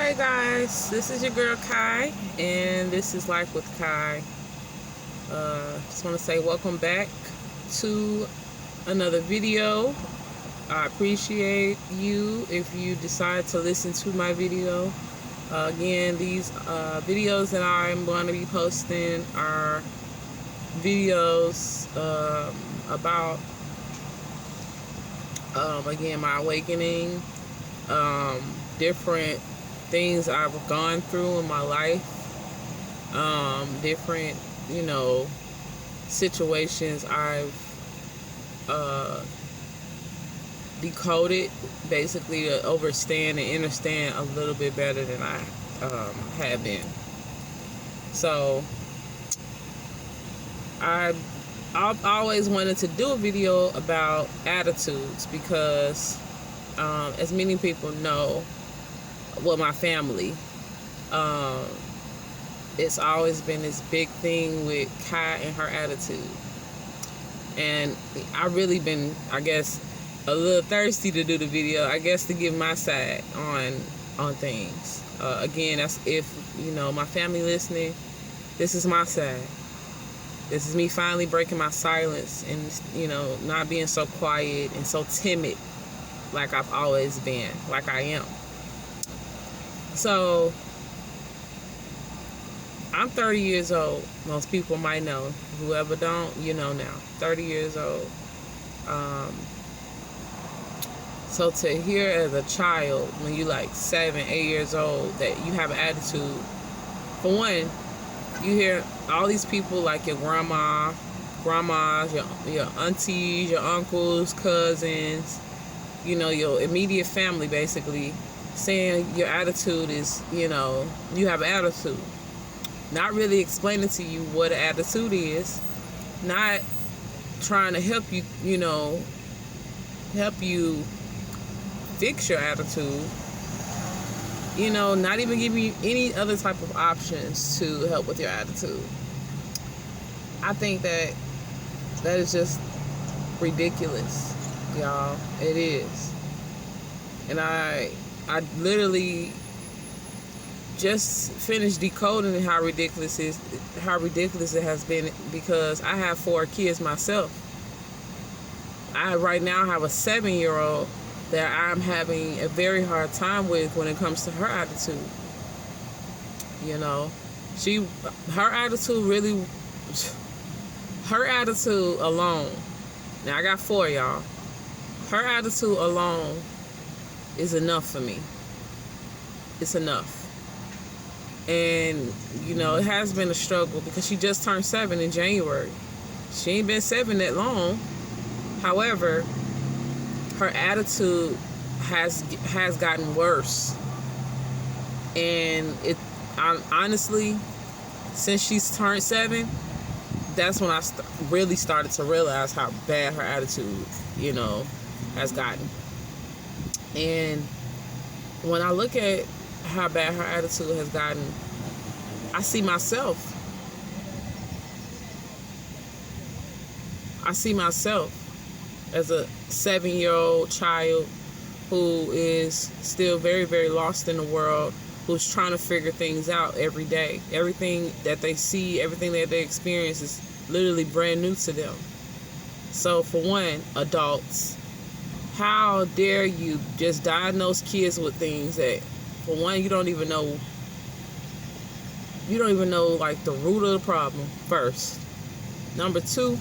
Hey guys, this is your girl Kai, and this is Life with Kai. Just want to say welcome back to another video. I appreciate you if you decide to listen to my video. Again, these videos that I'm going to be posting are videos about, again, my awakening, different things I've gone through in my life, different, situations I've decoded, basically to understand and understand a little bit better than I have been. So I've always wanted to do a video about attitudes because, as many people know, my family, it's always been this big thing with Kai and her attitude. And I really been, I guess, a little thirsty to do the video, I guess, to give my side on things. Again, that's if, my family listening, this is my side. This is me finally breaking my silence and, not being so quiet and so timid like I've always been, like I am. So, I'm 30 years old. Most people might know. Whoever don't, you know now. 30 years old. So to hear as a child, when you like 7, 8 years old, that you have an attitude. For one, you hear all these people like your grandmas, your aunties, your uncles, cousins, your immediate family basically, saying your attitude is, you have an attitude. Not really explaining to you what an attitude is. Not trying to help you, help you fix your attitude. Not even giving you any other type of options to help with your attitude. I think that is just ridiculous, y'all. It is. And I literally just finished decoding how ridiculous it has been, because I have 4 kids myself. I right now have a 7-year-old that I'm having a very hard time with when it comes to her attitude. Her attitude alone. Now I got 4, y'all. Her attitude alone is enough for me. It's enough. And, it has been a struggle because she just turned 7 in January. She ain't been 7 that long. However, her attitude has gotten worse. And honestly, since she's turned 7, that's when I really started to realize how bad her attitude, has gotten. And when I look at how bad her attitude has gotten, I see myself. I see myself as a 7-year-old child who is still very, very lost in the world, who's trying to figure things out every day. Everything that they see, everything that they experience is literally brand new to them. So for one, adults, how dare you just diagnose kids with things that, for one, you don't even know like the root of the problem first. Number 2,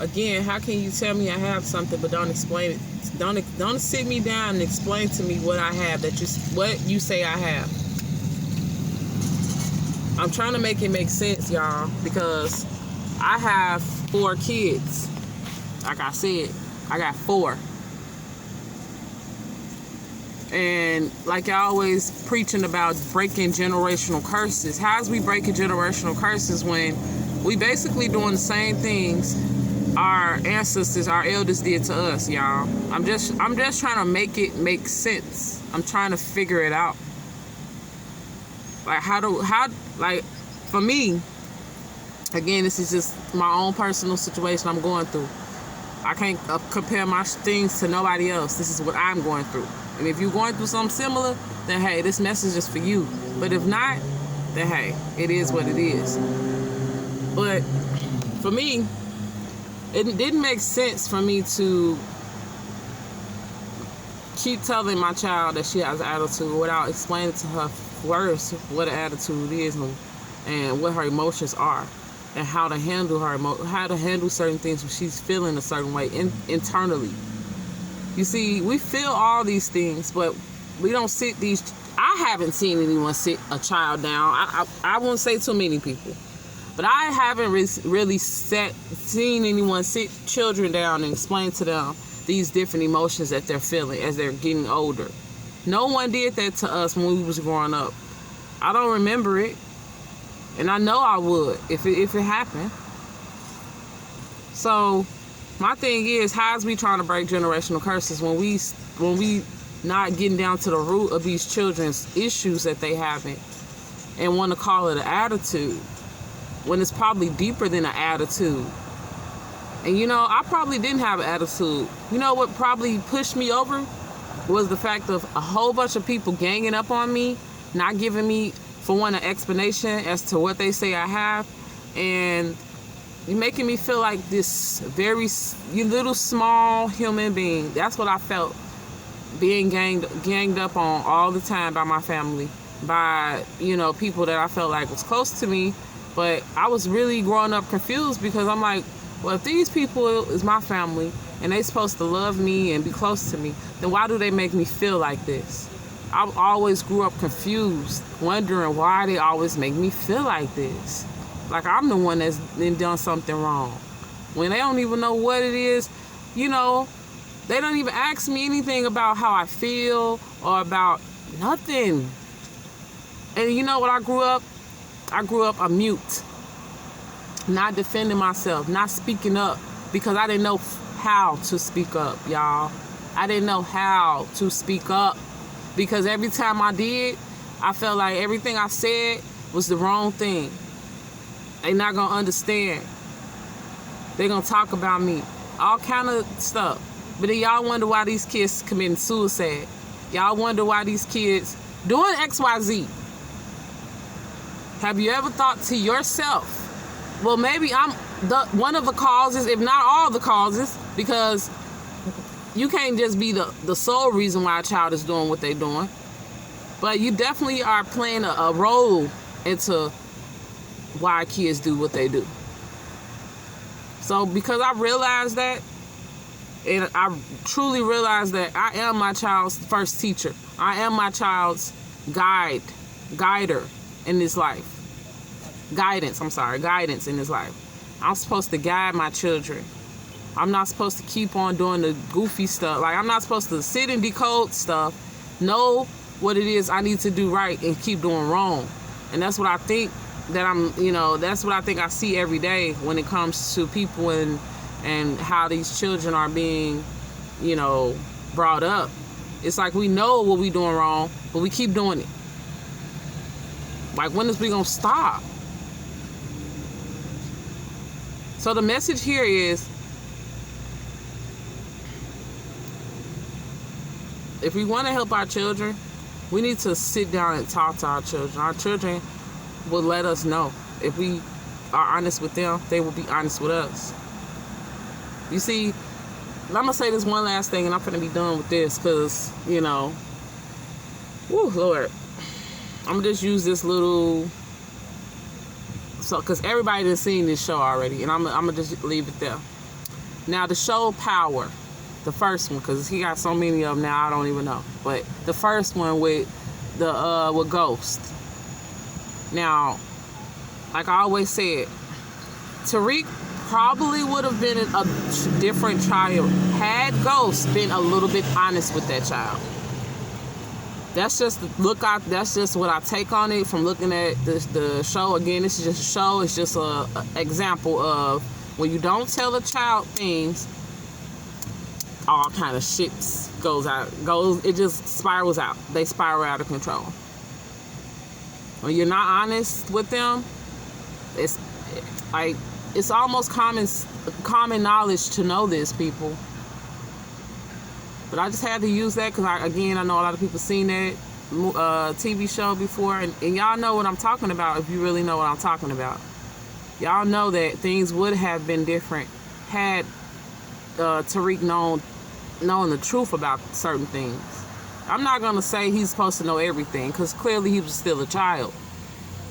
again, how can you tell me I have something but don't explain it? Don't sit me down and explain to me what I have, what you say I have. I'm trying to make it make sense, y'all, because I have 4 kids. Like I said, I got 4. And like I always preaching about breaking generational curses. How's we breaking generational curses when we basically doing the same things our ancestors, our elders did to us, y'all? I'm just trying to make it make sense. I'm trying to figure it out. Like for me, again, this is just my own personal situation I'm going through. I can't compare my things to nobody else. This is what I'm going through. And if you're going through something similar, then hey, this message is for you. But if not, then hey, it is what it is. But for me, it didn't make sense for me to keep telling my child that she has an attitude without explaining to her first what an attitude is and what her emotions are, and how to handle how to handle certain things when she's feeling a certain way internally. You see, we feel all these things, but we don't sit these. I haven't seen anyone sit a child down. I won't say too many people, but I haven't really seen anyone sit children down and explain to them these different emotions that they're feeling as they're getting older. No one did that to us when we was growing up. I don't remember it, and I know I would if it happened. So my thing is, how's we trying to break generational curses when we not getting down to the root of these children's issues that they having and want to call it an attitude when it's probably deeper than an attitude. And you know, I probably didn't have an attitude. You know what probably pushed me over was the fact of a whole bunch of people ganging up on me, not giving me, for one, an explanation as to what they say I have, and making me feel like this very little small human being. That's what I felt, being ganged up on all the time by my family, by, you know, people that I felt like was close to me. But I was really growing up confused, because I'm like, well, if these people is my family and they supposed to love me and be close to me, then why do they make me feel like this? I always grew up confused, wondering why they always make me feel like this. Like I'm the one that's done something wrong. When they don't even know what it is, you know, they don't even ask me anything about how I feel or about nothing. And you know what I grew up? I grew up a mute. Not defending myself, not speaking up, because I didn't know how to speak up, y'all. I didn't know how to speak up, because every time I did, I felt like everything I said was the wrong thing. They not gonna understand. They gonna talk about me, all kind of stuff. But then y'all wonder why these kids committing suicide. Y'all wonder why these kids doing XYZ. Have you ever thought to yourself, well, maybe I'm one of the causes, if not all the causes, because you can't just be the sole reason why a child is doing what they're doing. But you definitely are playing a role into why kids do what they do. So because I realized that, and I truly realized that I am my child's first teacher. I am my child's guider in this life. Guidance in his life. I'm supposed to guide my children. I'm not supposed to keep on doing the goofy stuff. Like, I'm not supposed to sit and decode stuff, know what it is I need to do right, and keep doing wrong. And that's what I think that's what I think I see every day when it comes to people and how these children are being, you know, brought up. It's like we know what we doing wrong, but we keep doing it. Like, when is we gonna stop? So the message here is, if we want to help our children, we need to sit down and talk to our children. Our children will let us know. If we are honest with them, they will be honest with us. You see, I'm going to say this one last thing, and I'm going to be done with this, because, you know, woo, Lord. I'm going to just use this little... So, because everybody has seen this show already, and I'm going to just leave it there. Now, the show Power, the first one, because he got so many of them now, I don't even know. But the first one with Ghost. Now, like I always said, Tariq probably would have been a different child had Ghost been a little bit honest with that child. That's just that's just what I take on it from looking at the show. Again, this is just a show. It's just a example of when you don't tell a child things, all kind of shit it just spirals out. They spiral out of control. When you're not honest with them, it's like, it's almost common knowledge to know this, people. But I just had to use that because, I know a lot of people seen that TV show before. And y'all know what I'm talking about if you really know what I'm talking about. Y'all know that things would have been different had Tariq known the truth about certain things. I'm not going to say he's supposed to know everything because clearly he was still a child.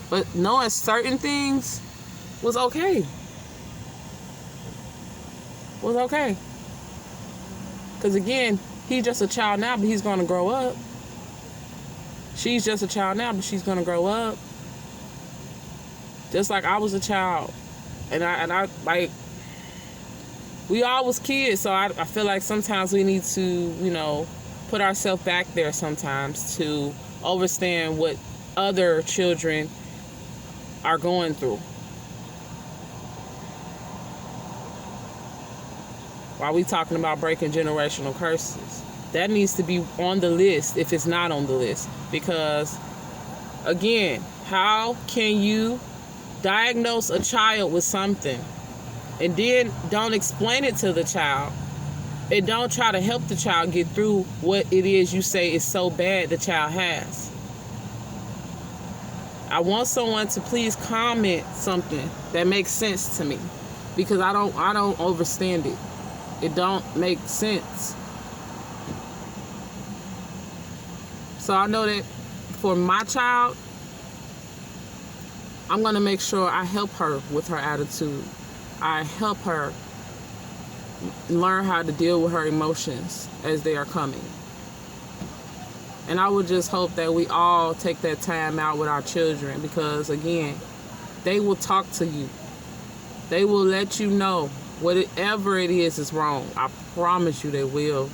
But knowing certain things was okay. Was okay. Because again, he's just a child now, but he's going to grow up. She's just a child now, but she's going to grow up. Just like I was a child. And I like, we all was kids, so I feel like sometimes we need to, put ourselves back there sometimes to understand what other children are going through. While we talking about breaking generational curses, that needs to be on the list if it's not on the list. Because, again, how can you diagnose a child with something and then don't explain it to the child and don't try to help the child get through what it is you say is so bad the child has? I want someone to please comment something that makes sense to me, because I don't understand it. It don't make sense. So I know that for my child, I'm going to make sure I help her with her attitude. I help her learn how to deal with her emotions as they are coming. And I would just hope that we all take that time out with our children, because, again, they will talk to you. They will let you know whatever it is wrong. I promise you they will.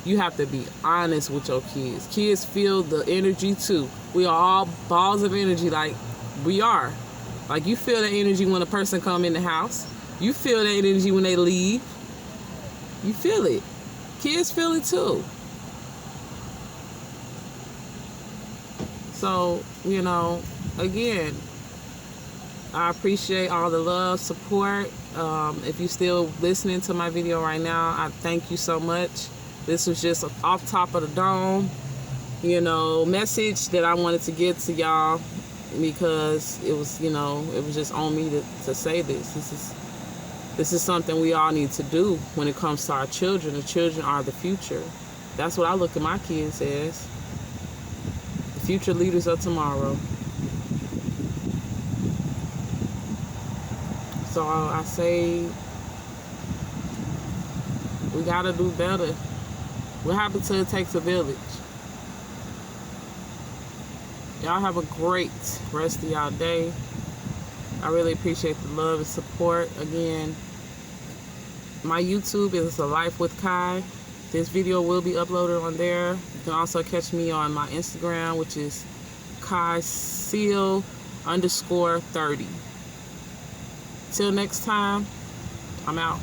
You have to be honest with your kids. Kids feel the energy too. We are all balls of energy, like we are. Like, you feel that energy when a person come in the house. You feel that energy when they leave. You feel it. Kids feel it too. So, again, I appreciate all the love, support. If you're still listening to my video right now, I thank you so much. This was just off top of the dome, message that I wanted to get to y'all, because it was, it was just on me to say this. This is something we all need to do when it comes to our children. The children are the future. That's what I look at my kids as. The future leaders of tomorrow. So I say we gotta do better. What happens to it takes a village. Y'all have a great rest of y'all day. I really appreciate the love and support. Again, my YouTube is A Life with Kai. This video will be uploaded on there. You can also catch me on my Instagram, which is KaiSeal_30. Till next time, I'm out.